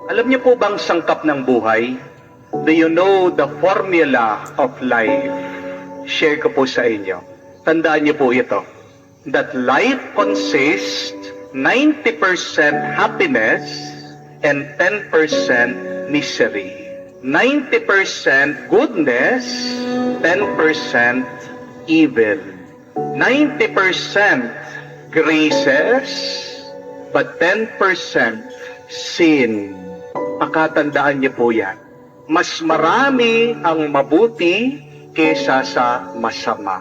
Alam niyo po bang sangkap ng buhay? Do you know the formula of life? Share ko po sa inyo. Tandaan niyo po ito. That life consists 90% happiness and 10% misery. 90% goodness, 10% evil. 90% graces, but 10% sin. Pakatandaan niyo po yan. Mas marami ang mabuti kesa sa masama.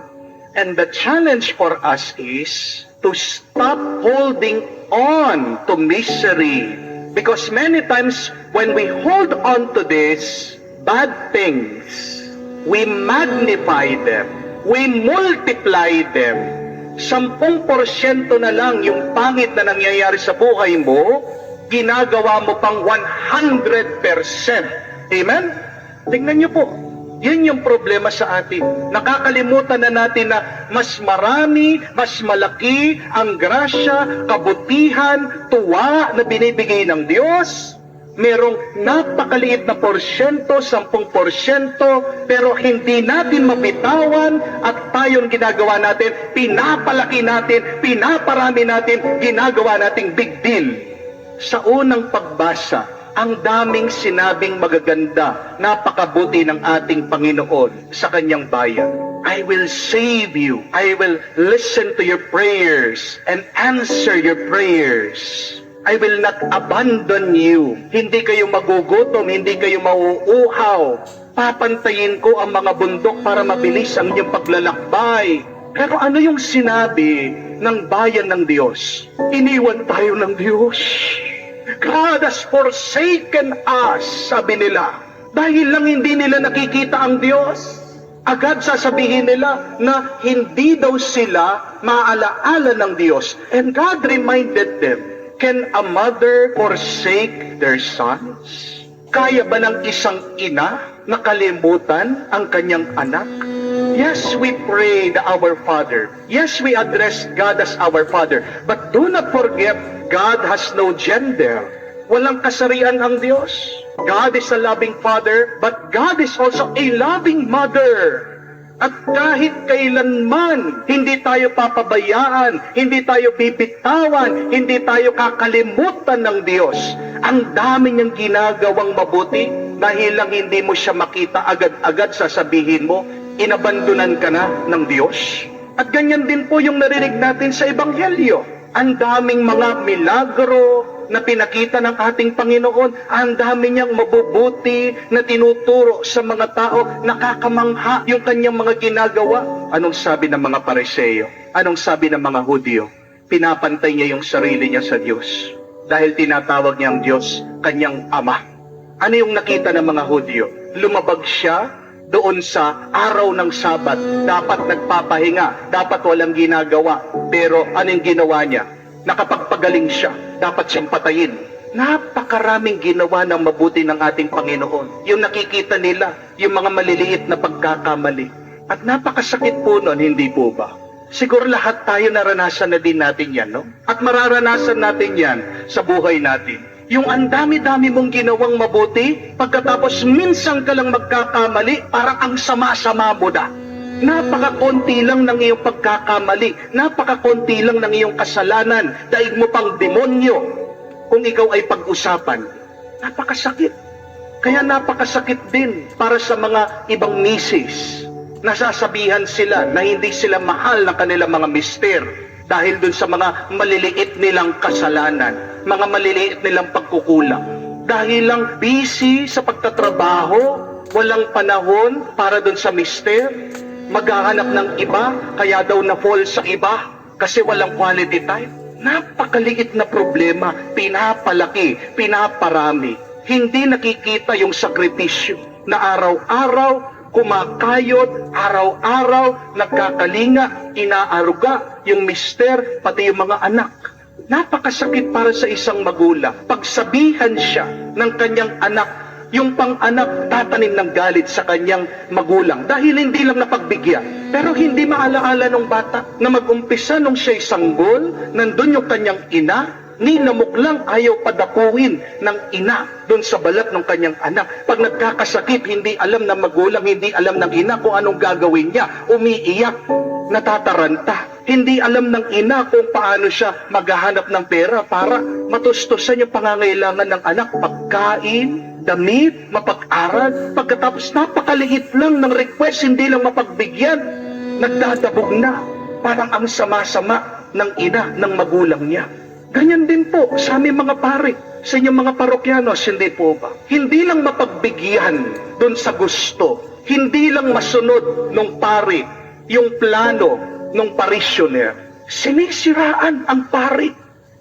And the challenge for us is to stop holding on to misery. Because many times when we hold on to these bad things, we magnify them, we multiply them. 10% na lang yung pangit na nangyayari sa buhay mo, ginagawa mo pang 100%. Amen? Tingnan niyo po. Yan yung problema sa atin. Nakakalimutan na natin na mas marami, mas malaki ang grasya, kabutihan, tuwa na binibigay ng Diyos. Merong napakaliit na porsyento, 10%, pero hindi natin mabitawan at tayong ginagawa natin, pinapalaki natin, pinaparami natin, ginagawa nating big deal. Sa unang pagbasa, ang daming sinabing magaganda, napakabuti ng ating Panginoon sa kanyang bayan. I will save you. I will listen to your prayers and answer your prayers. I will not abandon you. Hindi kayo magugutom, hindi kayo mauuhaw. Papantayin ko ang mga bundok para mabilis ang inyong paglalakbay. Pero ano yung sinabi ng bayan ng Diyos? Iniwan tayo ng Diyos. God has forsaken us, sabi nila. Dahil lang hindi nila nakikita ang Diyos, agad sasabihin nila na hindi daw sila maaalaala ng Diyos. And God reminded them, can a mother forsake their sons? Kaya ba ng isang ina nakalimutan ang kanyang anak? Yes, we pray the Our Father. Yes, we address God as our Father. But do not forget, God has no gender. Walang kasarian ang Diyos. God is a loving Father, but God is also a loving Mother. At kahit kailanman, hindi tayo papabayaan, hindi tayo bibitawan, hindi tayo kakalimutan ng Diyos. Ang dami niyang ginagawang mabuti, dahil lang hindi mo siya makita, agad-agad sasabihin mo, inabandonan ka na ng Diyos. At ganyan din po yung narinig natin sa Ebanghelyo. Ang daming mga milagro na pinakita ng ating Panginoon, ang dami niyang mabubuti na tinuturo sa mga tao, nakakamangha yung kanyang mga ginagawa. Anong sabi ng mga Pariseo? Anong sabi ng mga Hudyo? Pinapantay niya yung sarili niya sa Diyos. Dahil tinatawag niya ang Diyos kanyang Ama. Ano yung nakita ng mga Hudyo? Lumabag siya doon sa araw ng Sabat. Dapat nagpapahinga, dapat walang ginagawa. Pero anong ginawa niya? Nakapagpagaling siya, dapat siyang patayin. Napakaraming ginawa ng mabuti ng ating Panginoon. Yung nakikita nila, yung mga maliliit na pagkakamali. At napakasakit po nun, hindi po ba? Siguro lahat tayo naranasan na din natin yan, no? At mararanasan natin yan sa buhay natin. Yung ang dami-dami mong ginawang mabuti, pagkatapos minsan ka lang magkakamali, parang ang sama-sama mo na. Napakakonti lang ng iyong pagkakamali, napakakonti lang ng iyong kasalanan, daig mo pang demonyo kung ikaw ay pag-usapan. Napakasakit. Kaya napakasakit din para sa mga ibang misis. Nasasabihan sila na hindi sila mahal ng kanilang mga mister dahil dun sa mga maliliit nilang kasalanan, mga maliliit nilang pagkukulang. Dahil lang busy sa pagtatrabaho, walang panahon para dun sa mister, maghahanap ng iba, kaya daw na-fall sa iba kasi walang quality time. Napakaliit na problema, pinapalaki, pinaparami. Hindi nakikita yung sakripisyo na araw-araw kumakayod, araw-araw nagkakalinga, inaaruga yung mister, pati yung mga anak. Napakasakit para sa isang magulang. Pagsabihan siya ng kanyang anak, yung pang-anak tatanim ng galit sa kanyang magulang dahil hindi lang napagbigyan. Pero hindi maalaala ng bata na mag-umpisa nung siya'y sanggol, nandun yung kanyang ina, Nilamok lang, ayaw padapuin ng ina doon sa balat ng kanyang anak. Pag nagkakasakit, hindi alam ng magulang, hindi alam ng ina kung anong gagawin niya. Umiiyak, natataranta. Hindi alam ng ina kung paano siya maghahanap ng pera para matustusan yung pangangailangan ng anak. Pagkain, damit, mapag-aral. Pagkatapos napakaliit lang ng request, hindi lang mapagbigyan. Nagdadabog na. Parang ang sama-sama ng ina, ng magulang niya. Ganyan din po sa aming mga pari, sa inyong mga parokyanos, hindi po ba? Hindi lang mapagbigyan doon sa gusto, hindi lang masunod ng pari, yung plano ng parishioner. Sinisiraan ang pari.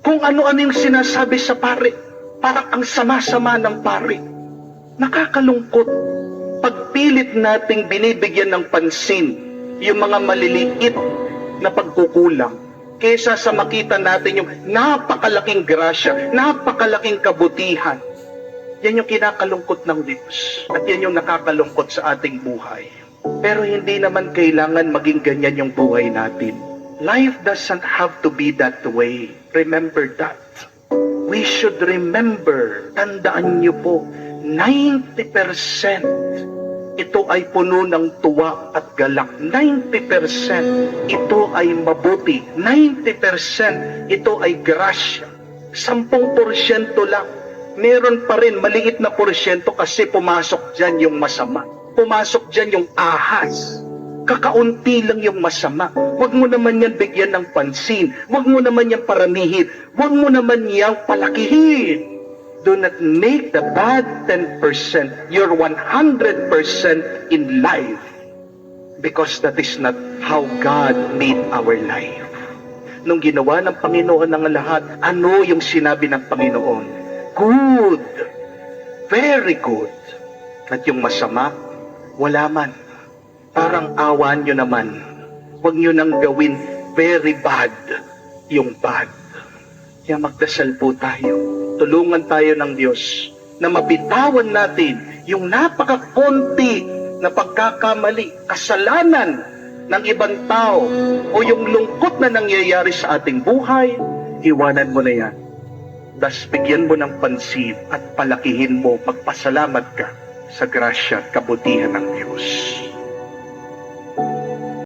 Kung ano-ano yung sinasabi sa pari, parang ang sama-sama ng pari. Nakakalungkot. Pagpilit nating binibigyan ng pansin yung mga maliliit na pagkukulang, kesa sa makita natin yung napakalaking grasya, napakalaking kabutihan. Yan yung kinakalungkot ng Diyos. At yan yung nakakalungkot sa ating buhay. Pero hindi naman kailangan maging ganyan yung buhay natin. Life doesn't have to be that way. Remember that. We should remember, tandaan niyo po, 90% ito ay puno ng tuwa at galak. 90% ito ay mabuti. 90% ito ay grasya. 10% lang. Meron pa rin maliit na porsyento kasi pumasok dyan yung masama. Pumasok dyan yung ahas. Kakaunti lang yung masama. Huwag mo naman yan bigyan ng pansin. Huwag mo naman yan paramihin. Huwag mo naman yan palakihin. Do not make the bad 10% your 100% in life, because that is not how God made our life. Nung ginawa ng Panginoon ng lahat, ano yung sinabi ng Panginoon? Good. Very good. At yung masama, wala man. Parang awan nyo naman. Huwag nyo nang gawin very bad yung bad. Kaya magdasal po tayo. Tulungan tayo ng Diyos na mabitawan natin yung napakakonti na pagkakamali, kasalanan ng ibang tao o yung lungkot na nangyayari sa ating buhay. Iwanan mo na yan. Das bigyan mo ng pansin at palakihin mo, magpasalamat ka sa grasya at kabutihan ng Diyos.